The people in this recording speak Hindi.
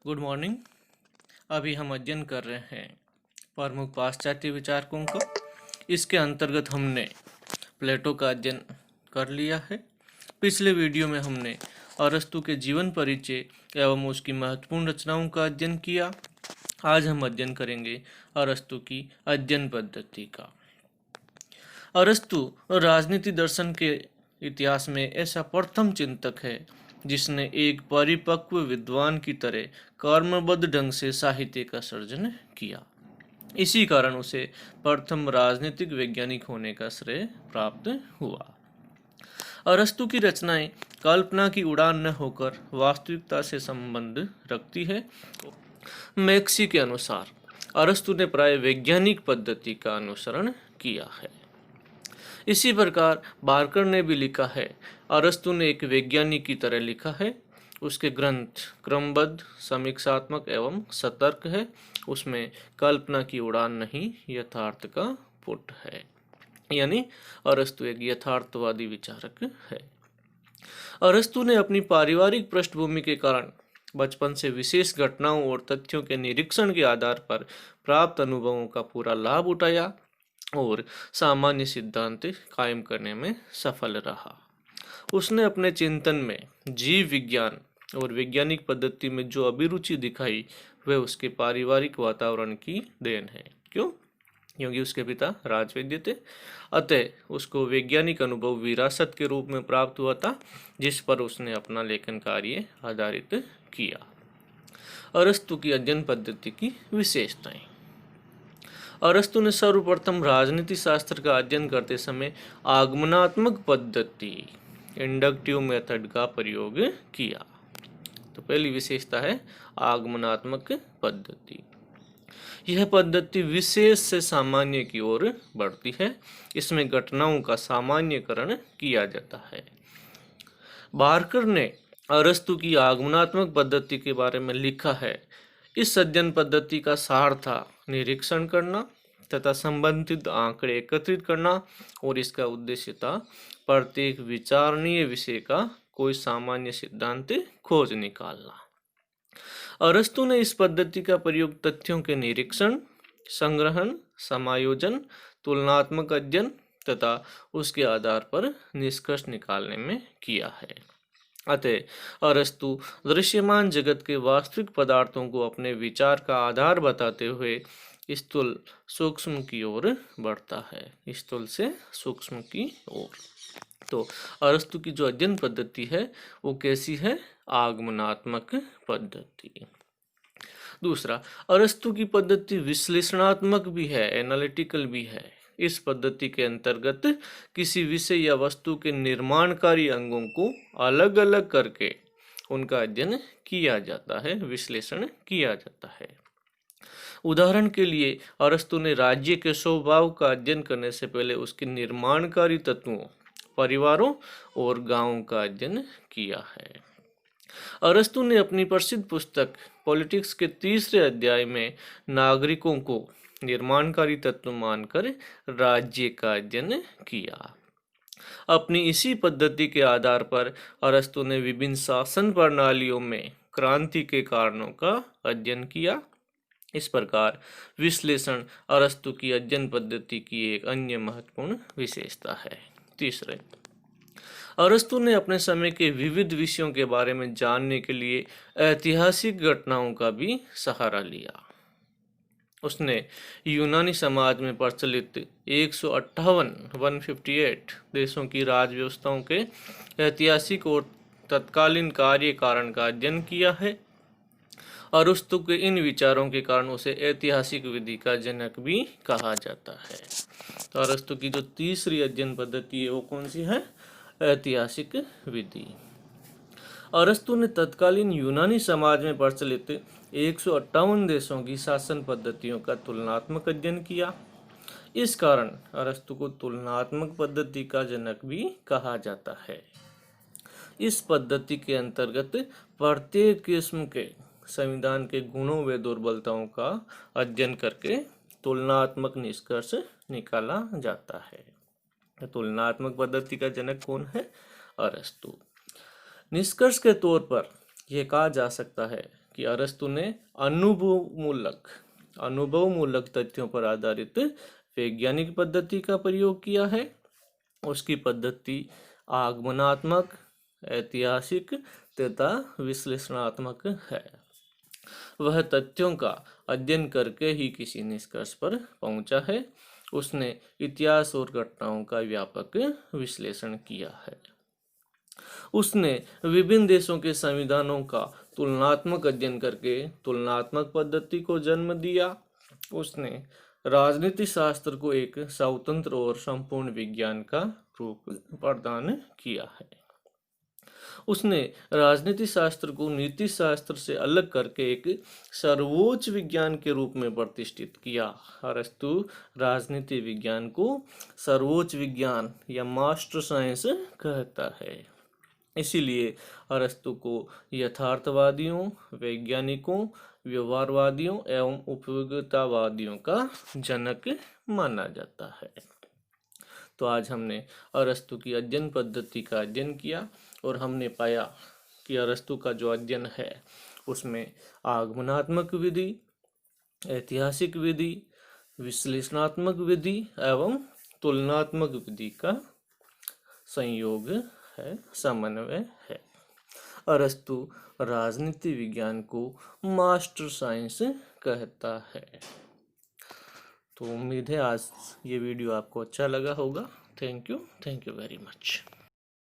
Good morning. अभी हम अध्ययन कर रहे हैं प्रमुख पाश्चात्य विचारकों का। इसके अंतर्गत हमने प्लेटो का अध्ययन कर लिया है। पिछले वीडियो में हमने अरस्तु के जीवन परिचय एवं उसकी महत्वपूर्ण रचनाओं का अध्ययन किया। आज हम अध्ययन करेंगे अरस्तु की अध्ययन पद्धति का। अरस्तु राजनीति दर्शन के इतिहास में ऐसा प्रथम चिंतक है जिसने एक परिपक्व विद्वान की तरह कर्मबद्ध ढंग से साहित्य का सर्जन किया। इसी कारण उसे प्रथम राजनीतिक वैज्ञानिक होने का श्रेय प्राप्त हुआ। अरस्तु की रचनाएं कल्पना की उड़ान न होकर वास्तविकता से संबंध रखती है। मैक्सी के अनुसार अरस्तु ने प्राय वैज्ञानिक पद्धति का अनुसरण किया है। इसी प्रकार बार्कर ने भी लिखा है, अरस्तु ने एक वैज्ञानिक की तरह लिखा है। उसके ग्रंथ क्रमबद्ध, समीक्षात्मक एवं सतर्क है। उसमें कल्पना की उड़ान नहीं, यथार्थ का पुट है। यानी अरस्तु एक यथार्थवादी विचारक है। अरस्तु ने अपनी पारिवारिक पृष्ठभूमि के कारण बचपन से विशेष घटनाओं और तथ्यों के निरीक्षण के आधार पर प्राप्त अनुभवों का पूरा लाभ उठाया और सामान्य सिद्धांत कायम करने में सफल रहा। उसने अपने चिंतन में जीव विज्ञान और वैज्ञानिक पद्धति में जो अभिरुचि दिखाई वह उसके पारिवारिक वातावरण की देन है। क्यों? क्योंकि उसके पिता राजवैद्य थे, अतः उसको वैज्ञानिक अनुभव विरासत के रूप में प्राप्त हुआ था, जिस पर उसने अपना लेखन कार्य आधारित किया। अरस्तु की अध्ययन पद्धति की विशेषताएं। अरस्तु ने सर्वप्रथम राजनीति शास्त्र का अध्ययन करते समय आगमनात्मक पद्धति इंडक्टिव मेथड का प्रयोग किया। तो पहली विशेषता है आगमनात्मक पद्धति। यह पद्धति विशेष से सामान्य की ओर बढ़ती है। इसमें घटनाओं का सामान्यकरण किया जाता है। बार्कर ने अरस्तु की आगमनात्मक पद्धति के बारे में लिखा है, इस अध्ययन पद्धति का सार था निरीक्षण करना तथा संबंधित आंकड़े एकत्रित करना और इसका उद्देश्य था प्रत्येक विचारणीय विषय का कोई सामान्य सिद्धांत खोज निकालना। अरस्तु ने इस पद्धति का प्रयोग तथ्यों के निरीक्षण, संग्रहण, समायोजन, तुलनात्मक अध्ययन तथा उसके आधार पर निष्कर्ष निकालने में किया है। अतः अरस्तु दृश्यमान जगत के वास्तविक पदार्थों को अपने विचार का आधार बताते हुए स्थूल सूक्ष्म की ओर बढ़ता है। स्थूल से सूक्ष्म की ओर। तो अरस्तु की जो अध्ययन पद्धति है वो कैसी है? आगमनात्मक पद्धति। दूसरा, अरस्तु की पद्धति विश्लेषणात्मक भी है, एनालिटिकल भी है। इस पद्धति के अंतर्गत किसी विषय या वस्तु के निर्माणकारी अंगों को अलग अलग करके उनका अध्ययन किया जाता है, विश्लेषण किया जाता है। उदाहरण के लिए अरस्तु ने राज्य के स्वभाव का अध्ययन करने से पहले उसके निर्माणकारी तत्वों, परिवारों और गांवों का अध्ययन किया है। अरस्तु ने अपनी प्रसिद्ध पुस्तक पॉलिटिक्स के तीसरे अध्याय में नागरिकों को निर्माणकारी तत्व मानकर राज्य का अध्ययन किया। अपनी इसी पद्धति के आधार पर अरस्तु ने विभिन्न शासन प्रणालियों में क्रांति के कारणों का अध्ययन किया। इस प्रकार विश्लेषण अरस्तु की अध्ययन पद्धति की एक अन्य महत्वपूर्ण विशेषता है। तीसरे, अरस्तु ने अपने समय के विविध विषयों के बारे में जानने के लिए ऐतिहासिक घटनाओं का भी सहारा लिया। उसने यूनानी समाज में प्रचलित 158 देशों की राज व्यवस्थाओं के ऐतिहासिक और तत्कालीन कार्य कारण का अध्ययन किया है। अरस्तु के इन विचारों के कारण उसे ऐतिहासिक विधि का जनक भी कहा जाता है। तो अरस्तु की जो तीसरी अध्ययन पद्धति है वो कौन सी है? ऐतिहासिक विधि। अरस्तु ने तत्कालीन यूनानी समाज में प्रचलित 158 देशों की शासन पद्धतियों का तुलनात्मक अध्ययन किया। इस कारण अरस्तु को तुलनात्मक पद्धति का जनक भी कहा जाता है। इस पद्धति के अंतर्गत प्रत्येक किस्म के संविधान के गुणों व दुर्बलताओं का अध्ययन करके तुलनात्मक निष्कर्ष निकाला जाता है। तुलनात्मक पद्धति का जनक कौन है? अरस्तु। निष्कर्ष के तौर पर यह कहा जा सकता है कि अरस्तु ने अनुभवमूलक तथ्यों पर आधारित वैज्ञानिक पद्धति का प्रयोग किया है। उसकी पद्धति आगमनात्मक, ऐतिहासिक तथा विश्लेषणात्मक है। वह तथ्यों का अध्ययन करके ही किसी निष्कर्ष पर पहुंचा है। उसने इतिहास और घटनाओं का व्यापक विश्लेषण किया है। उसने विभिन्न देशों के संविधानों का तुलनात्मक अध्ययन करके तुलनात्मक पद्धति को जन्म दिया। उसने राजनीति शास्त्र को एक स्वतंत्र और संपूर्ण विज्ञान का रूप प्रदान किया है। उसने राजनीति शास्त्र को नीति शास्त्र से अलग करके एक सर्वोच्च विज्ञान के रूप में प्रतिष्ठित किया। अरस्तु राजनीति विज्ञान को सर्वोच्च विज्ञान या मास्टर साइंस कहता है। इसीलिए अरस्तु को यथार्थवादियों, वैज्ञानिकों, व्यवहारवादियों एवं उपयोगितावादियों का जनक माना जाता है। तो आज हमने अरस्तु की अध्ययन पद्धति का अध्ययन किया और हमने पाया कि अरस्तु का जो अध्ययन है उसमें आगमनात्मक विधि, ऐतिहासिक विधि, विश्लेषणात्मक विधि एवं तुलनात्मक विधि का संयोग है, समन्वय है। अरस्तु राजनीति विज्ञान को मास्टर साइंस कहता है। तो उम्मीद है आज ये वीडियो आपको अच्छा लगा होगा। Thank you very much.